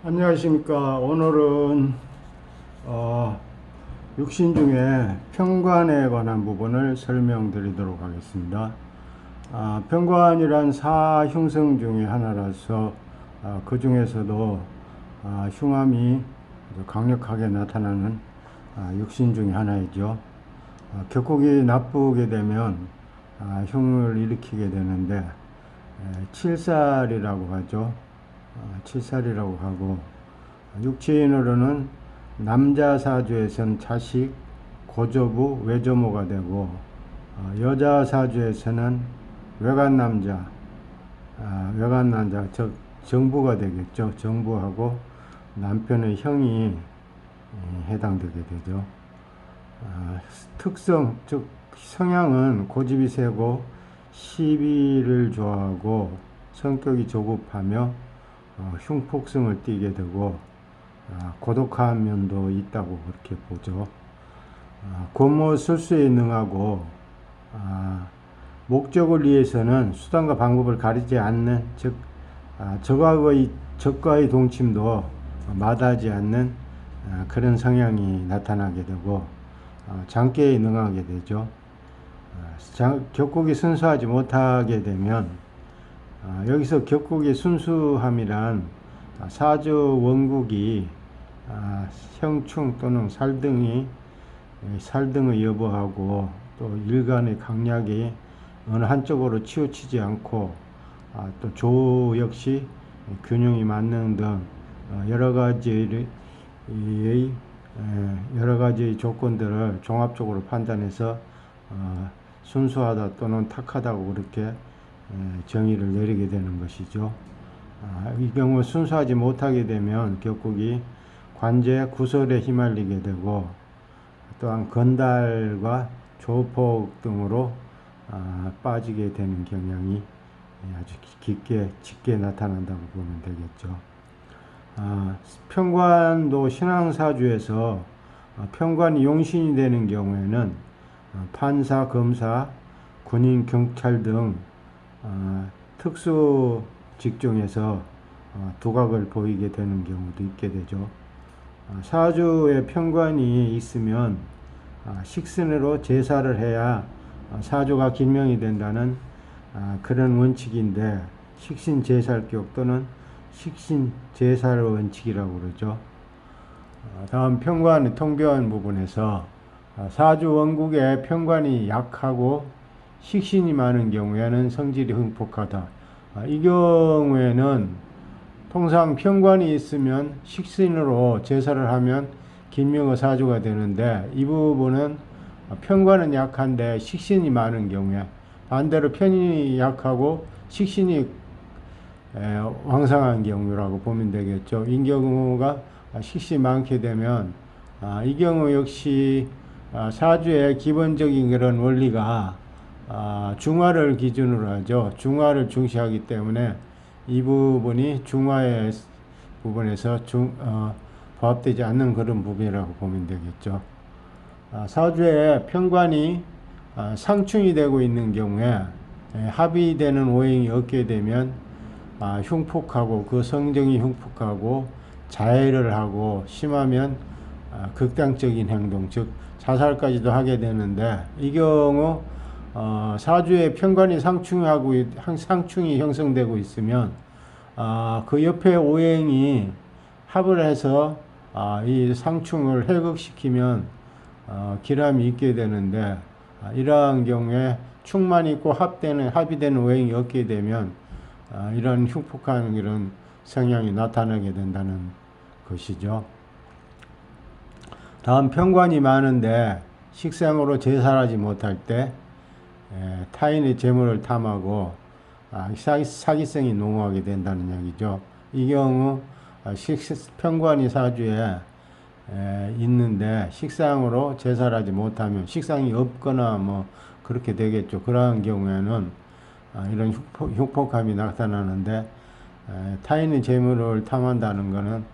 안녕하십니까. 오늘은 어, 육신 중에 편관에 관한 부분을 설명드리도록 하겠습니다. 편관이란 사흉성 중에 하나라서 그 중에서도 흉함이 아주 강력하게 나타나는 육신 중에 하나이죠. 격국이 나쁘게 되면 흉을 일으키게 되는데 칠살이라고 하죠. 칠살이라고 하고, 육친으로는 남자 사주에서는 자식, 고조부, 외조모가 되고, 여자 사주에서는 외간남자, 즉 정부가 되겠죠. 정부하고 남편의 형이 해당되게 되죠. 특성, 즉 성향은 고집이 세고 시비를 좋아하고 성격이 조급하며 흉폭성을 띠게 되고 고독한 면도 있다고 그렇게 보죠. 권모 술수에 능하고 목적을 위해서는 수단과 방법을 가리지 않는, 즉 적과의 동침도 마다하지 않는 그런 성향이 나타나게 되고 장계에 능하게 되죠. 격국이 순수하지 못하게 되면, 여기서 격국의 순수함이란 사주 원국이 형충 또는 살등의 여부하고 또 일간의 강약이 어느 한쪽으로 치우치지 않고 또 조 역시 균형이 맞는 등 여러 가지의 조건들을 종합적으로 판단해서 순수하다 또는 탁하다고 그렇게 정의를 내리게 되는 것이죠. 이 경우 순수하지 못하게 되면 격국이 관제 구설에 휘말리게 되고, 또한 건달과 조폭 등으로 빠지게 되는 경향이 아주 짙게 나타난다고 보면 되겠죠. 편관도 신앙사주에서 편관이 용신이 되는 경우에는 판사, 검사, 군인, 경찰 등 특수 직종에서 두각을 보이게 되는 경우도 있게 되죠. 사주에 편관이 있으면 식신으로 제사를 해야 사주가 길명이 된다는 그런 원칙인데, 식신제살격 또는 식신제살 원칙이라고 그러죠. 다음 편관의 통변 부분에서 사주 원국에 편관이 약하고 식신이 많은 경우에는 성질이 흥폭하다. 이 경우에는 통상 편관이 있으면 식신으로 제사를 하면 김명의 사주가 되는데, 이 부분은 편관은 약한데 식신이 많은 경우에, 반대로 편이 약하고 식신이 왕성한 경우라고 보면 되겠죠. 이 경우가 식신이 많게 되면 이 경우 역시 사주의 기본적인 그런 원리가 중화를 기준으로 하죠. 중화를 중시하기 때문에 이 부분이 중화의 부분에서 부합되지 않는 그런 부분이라고 보면 되겠죠. 사주에 편관이 상충이 되고 있는 경우에 합의되는 오행이 없게 되면 흉폭하고 그 성정이 흉폭하고 자해를 하고 심하면 극단적인 행동, 즉 자살까지도 하게 되는데, 이 경우 사주에 편관이 상충이 형성되고 있으면 그 옆에 오행이 합을 해서 이 상충을 회극시키면 기람이 있게 되는데, 이러한 경우에 충만 있고 합이 되는 오행이 없게 되면 이런 흉폭한 이런 성향이 나타나게 된다는 것이죠. 다음 편관이 많은데 식상으로 제살하지 못할 때 타인의 재물을 탐하고 사기성이 농후하게 된다는 얘기죠. 이 경우 편관이 사주에 있는데 식상으로 제살하지 못하면, 식상이 없거나 뭐 그렇게 되겠죠. 그러한 경우에는 이런 흉폭함이 나타나는데, 타인의 재물을 탐한다는 것은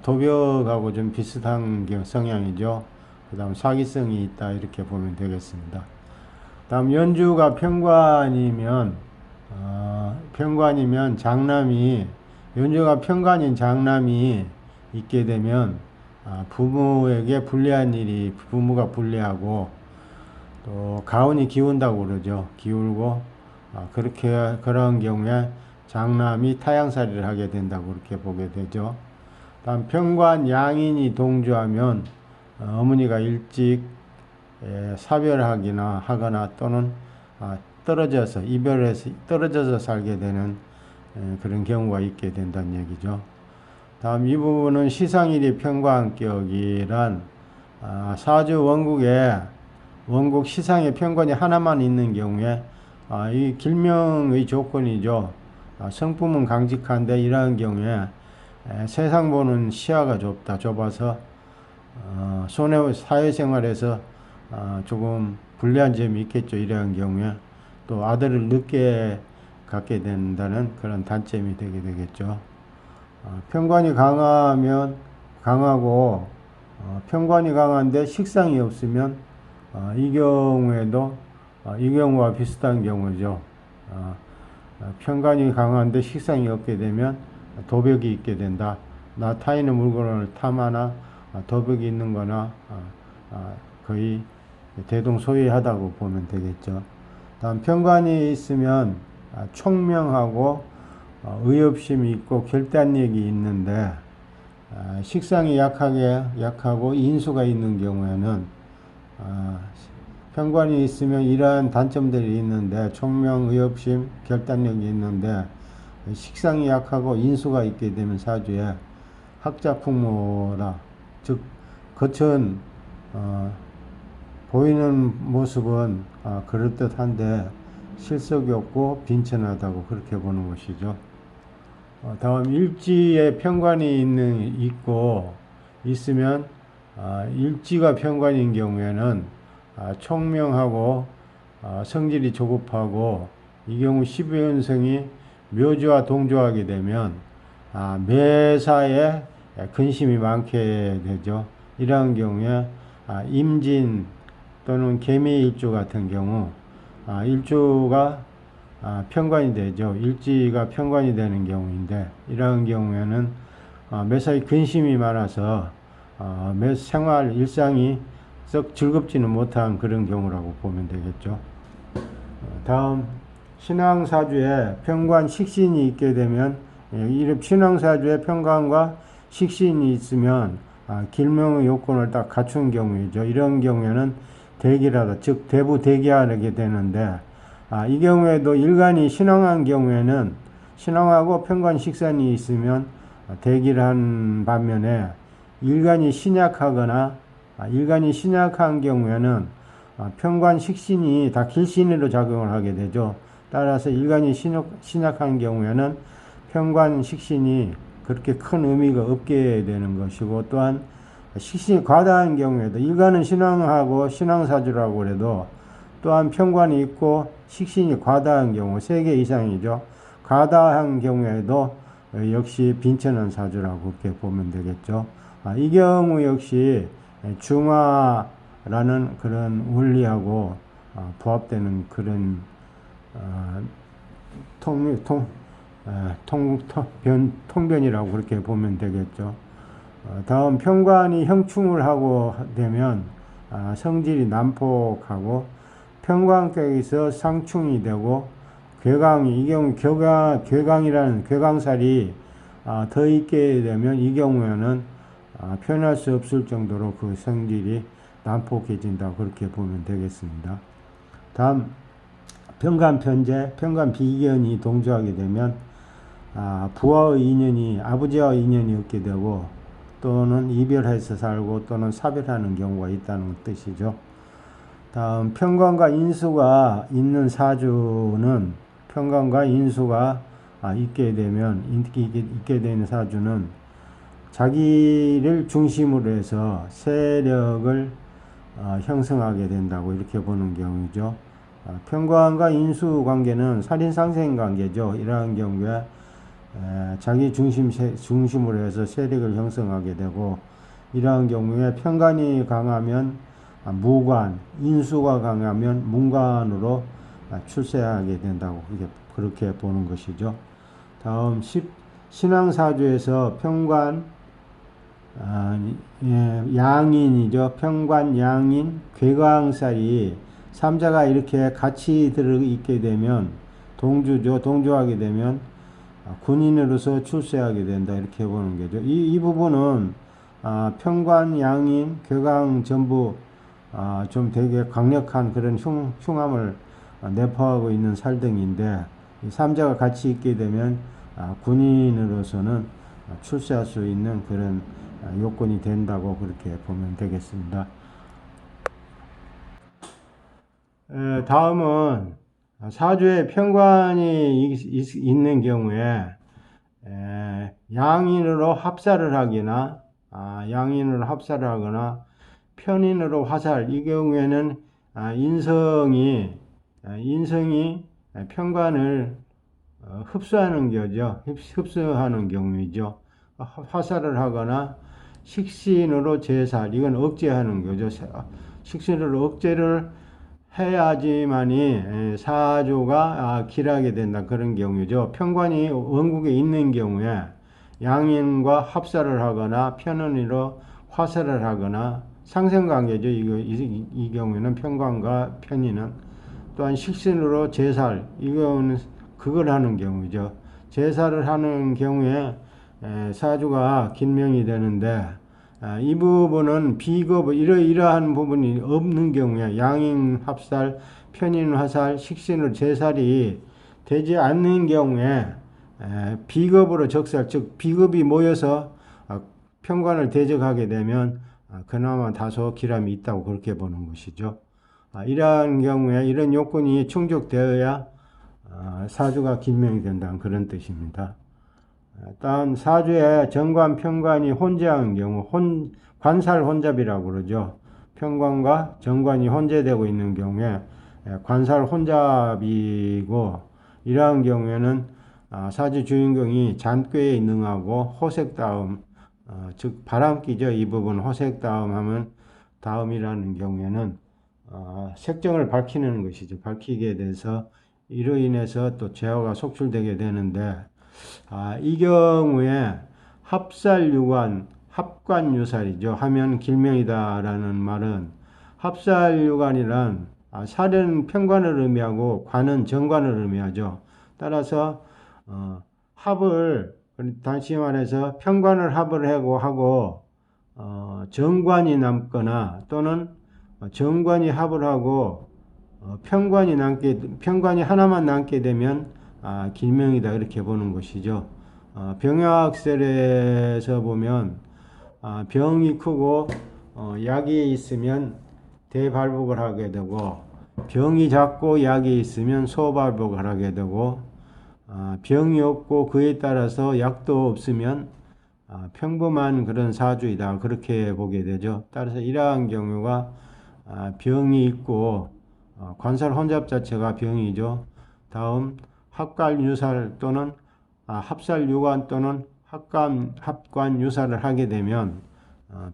도벽하고 좀 비슷한 성향이죠. 그 다음 사기성이 있다, 이렇게 보면 되겠습니다. 다음 연주가 편관이면 장남이 연조가 편관인 장남이 있게 되면 부모에게 불리한 일이 부모가 불리하고 또 가운이 기운다고 그러죠. 기울고 그렇게 그런 경우에 장남이 타양살이를 하게 된다고 그렇게 보게 되죠. 다음 편관 양인이 동주하면 어머니가 일찍 사별하기나 하거나 또는 떨어져서 이별해서 떨어져서 살게 되는 그런 경우가 있게 된다는 얘기죠. 다음 이 부분은 시상일이 편관격이란 사주 원국에 원국 시상의 편관이 하나만 있는 경우에 이 길명의 조건이죠. 성품은 강직한데 이러한 경우에 세상 보는 시야가 좁아서 사회생활에서 조금 불리한 점이 있겠죠. 이러한 경우에 또 아들을 늦게 갖게 된다는 그런 단점이 되게 되겠죠. 편관이 강하고 편관이 강한데 식상이 없으면 이 경우에도 이 경우와 비슷한 경우죠. 편관이 강한데 식상이 없게 되면 도벽이 있게 된다. 나 타인의 물건을 탐하나 도벽이 있는 거나 거의 대동소이하다고 보면 되겠죠. 다음 편관이 있으면 총명하고 의협심이 있고 결단력이 있는데 식상이 약하고 인수가 있는 경우에는 편관이 있으면 이러한 단점들이 있는데 총명, 의협심, 결단력이 있는데 식상이 약하고 인수가 있게 되면 사주에 학자풍모라 즉 겉은 보이는 모습은 그럴듯한데 실속이 없고 빈천하다고 그렇게 보는 것이죠. 다음 일지에 편관이 있으면 일지가 편관인 경우에는 총명하고 성질이 조급하고 이 경우 12연성이 묘지와 동조하게 되면 매사에 근심이 많게 되죠. 이러한 경우에 임진 또는 개미일주 같은 경우 일주가 편관이 되죠. 일지가 편관이 되는 경우인데 이러한 경우에는 매사에 근심이 많아서 생활 일상이 썩 즐겁지는 못한 그런 경우라고 보면 되겠죠. 다음 신앙사주에 편관 식신이 있게 되면 신앙사주에 편관과 식신이 있으면 길명의 요건을 딱 갖춘 경우이죠. 이런 경우에는 대기라다 즉 대부 대기하게 되는데 이 경우에도 일간이 신앙한 경우에는 신앙하고 편관 식신이 있으면 대기를 한 반면에 일간이 신약한 경우에는 편관 식신이 다 길신으로 작용을 하게 되죠. 따라서 일간이 신약한 경우에는 편관 식신이 그렇게 큰 의미가 없게 되는 것이고 또한 식신이 과다한 경우에도 일간은 신앙하고 신앙사주라고 해도 또한 편관이 있고 식신이 과다한 경우 3개 이상이죠. 과다한 경우에도 역시 빈천한 사주라고 그렇게 보면 되겠죠. 이 경우 역시 중화라는 그런 원리하고 부합되는 그런 통변이라고 그렇게 보면 되겠죠. 다음 편관이 형충을 하고 되면 성질이 난폭하고 편관격에서 상충이 되고 이 경우 괴강이라는 괴강살이 더 있게 되면 이 경우에는 표현할 수 없을 정도로 그 성질이 난폭해진다 그렇게 보면 되겠습니다. 다음 편관 편재, 편관 비견이 동조하게 되면 부하의 인연이 아버지와 인연이 없게 되고 또는 이별해서 살고 또는 사별하는 경우가 있다는 뜻이죠. 다음 편관과 인수가 있는 사주는 편관과 인수가 있게 되는 사주는 자기를 중심으로 해서 세력을 형성하게 된다고 이렇게 보는 경우죠. 편관과 인수 관계는 살인상생 관계죠. 이러한 경우에 자기 중심으로 해서 세력을 형성하게 되고 이러한 경우에 편관이 강하면 무관, 인수가 강하면 문관으로 출세하게 된다고 그렇게 보는 것이죠. 다음 신앙사주에서 평관 양인이죠. 평관 양인 괴강살이 삼자가 이렇게 같이 들어있게 되면 동주죠. 동조하게 되면 군인으로서 출세하게 된다 이렇게 보는 거죠. 이 부분은 평관 양인 괴강 전부 좀 되게 강력한 그런 흉함을 내포하고 있는 살등인데, 이 삼자가 같이 있게 되면 군인으로서는 출세할 수 있는 그런 요건이 된다고 그렇게 보면 되겠습니다. 다음은 사주에 편관이 있는 경우에 양인으로 합살을 하거나 편인으로 화살, 이 경우에는 인성이 편관을 흡수하는 거죠. 흡수하는 경우이죠. 화살을 하거나 식신으로 제살, 이건 억제하는 거죠. 식신으로 억제를 해야지만이 사주가 길하게 된다 그런 경우죠. 편관이 원국에 있는 경우에 양인과 합살을 하거나 편인으로 화살을 하거나 상생관계죠. 이 경우에는 편관과 편인은 또한 식신으로 제살, 이거는 그걸 하는 경우죠. 제살을 하는 경우에 사주가 길명이 되는데, 이 부분은 비겁, 이러한 부분이 없는 경우에 양인 합살, 편인 화살, 식신으로 제살이 되지 않는 경우에 비겁으로 적살, 즉 비겁이 모여서 편관을 대적하게 되면 그나마 다소 기람이 있다고 그렇게 보는 것이죠. 이러한 경우에 이런 요건이 충족되어야 사주가 길명이 된다는 그런 뜻입니다. 다음 사주에 정관, 편관이 혼재하는 경우, 관살 혼잡이라고 그러죠. 편관과 정관이 혼재되고 있는 경우에 관살 혼잡이고, 이러한 경우에는 사주 주인공이 잔꾀에 능하고 호색다움, 즉 바람기죠. 이 부분 호색다움 하면, 다음이라는 경우에는 색정을 밝히는 것이죠. 밝히게 돼서 이로 인해서 또 재화가 속출되게 되는데, 이 경우에 합살유관, 합관유살이죠. 하면 길명이다라는 말은, 합살유관이란 살은 편관을 의미하고 관은 정관을 의미하죠. 따라서 합을, 다시 말해서 편관을 합을 하고 정관이 남거나 또는 정관이 합을 하고 편관이 하나만 남게 되면 길명이다 이렇게 보는 것이죠. 병약설에서 보면 병이 크고 약이 있으면 대발복을 하게 되고, 병이 작고 약이 있으면 소발복을 하게 되고, 병이 없고 그에 따라서 약도 없으면 평범한 그런 사주이다 그렇게 보게 되죠. 따라서 이러한 경우가 병이 있고 관살 혼잡 자체가 병이죠. 다음 합관유살 또는 합살유관 또는 합관유살을 하게 되면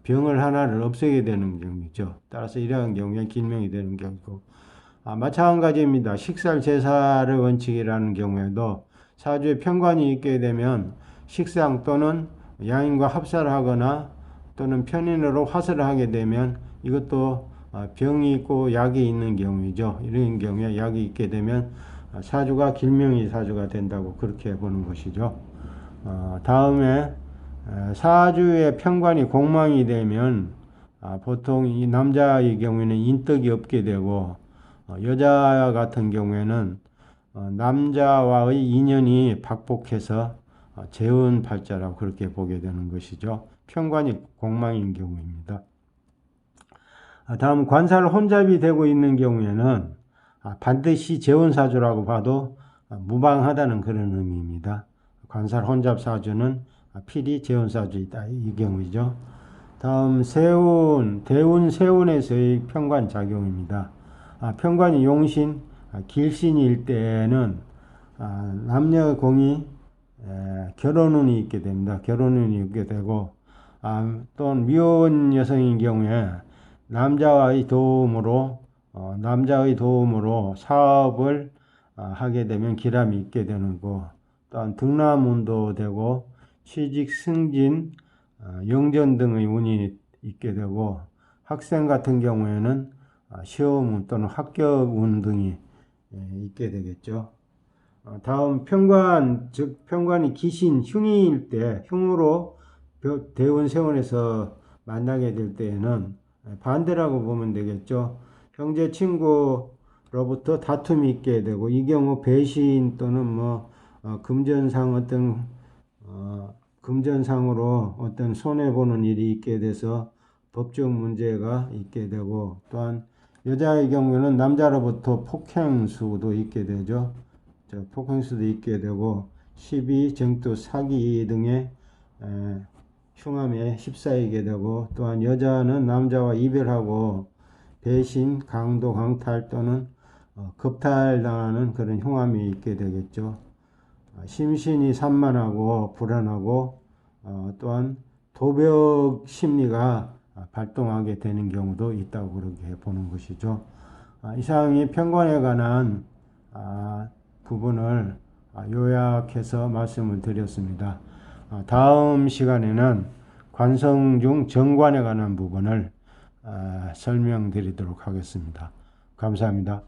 병을 하나를 없애게 되는 경우죠. 따라서 이러한 경우에 길명이 되는 경우고, 마찬가지입니다. 식살 제살의 원칙이라는 경우에도 사주에 편관이 있게 되면 식상 또는 양인과 합살을 하거나 또는 편인으로 화살을 하게 되면 이것도 병이 있고 약이 있는 경우이죠. 이런 경우에 약이 있게 되면 사주가 길명이 사주가 된다고 그렇게 보는 것이죠. 다음에 사주의 편관이 공망이 되면 보통 이 남자의 경우에는 인덕이 없게 되고, 여자 같은 경우에는 남자와의 인연이 박복해서 재운팔자라고 그렇게 보게 되는 것이죠. 편관이 공망인 경우입니다. 다음 관살 혼잡이 되고 있는 경우에는 반드시 재운사주라고 봐도 무방하다는 그런 의미입니다. 관살 혼잡 사주는 필히 재운사주이다 이 경우이죠. 다음 대운 세운에서의 편관 작용입니다. 편관이 용신, 길신일 때는 남녀공이 결혼운이 있게 됩니다. 결혼운이 있게 되고, 또는 미혼 여성인 경우에 남자의 도움으로 사업을 하게 되면 기람이 있게 되는 거, 또한 등남운도 되고 취직, 승진, 영전 등의 운이 있게 되고 학생 같은 경우에는 시험운 또는 합격운 등이 있게 되겠죠. 다음 편관, 즉 편관이 기신, 흉일 때, 흉으로 대운세운에서 만나게 될 때에는 반대라고 보면 되겠죠. 형제, 친구로부터 다툼이 있게 되고 이 경우 배신 또는 금전상 금전상으로 어떤 손해보는 일이 있게 돼서 법적 문제가 있게 되고 또한 여자의 경우에는 남자로부터 폭행수도 있게 되죠. 폭행수도 있게 되고 시비, 정도, 사기 등의 흉함에 휩싸이게 되고 또한 여자는 남자와 이별하고 배신, 강도, 강탈 또는 겁탈당하는 그런 흉함이 있게 되겠죠. 심신이 산만하고 불안하고 또한 도벽 심리가 발동하게 되는 경우도 있다고 그렇게 보는 것이죠. 이상이 편관에 관한 부분을 요약해서 말씀을 드렸습니다. 다음 시간에는 관성 중 정관에 관한 부분을 설명드리도록 하겠습니다. 감사합니다.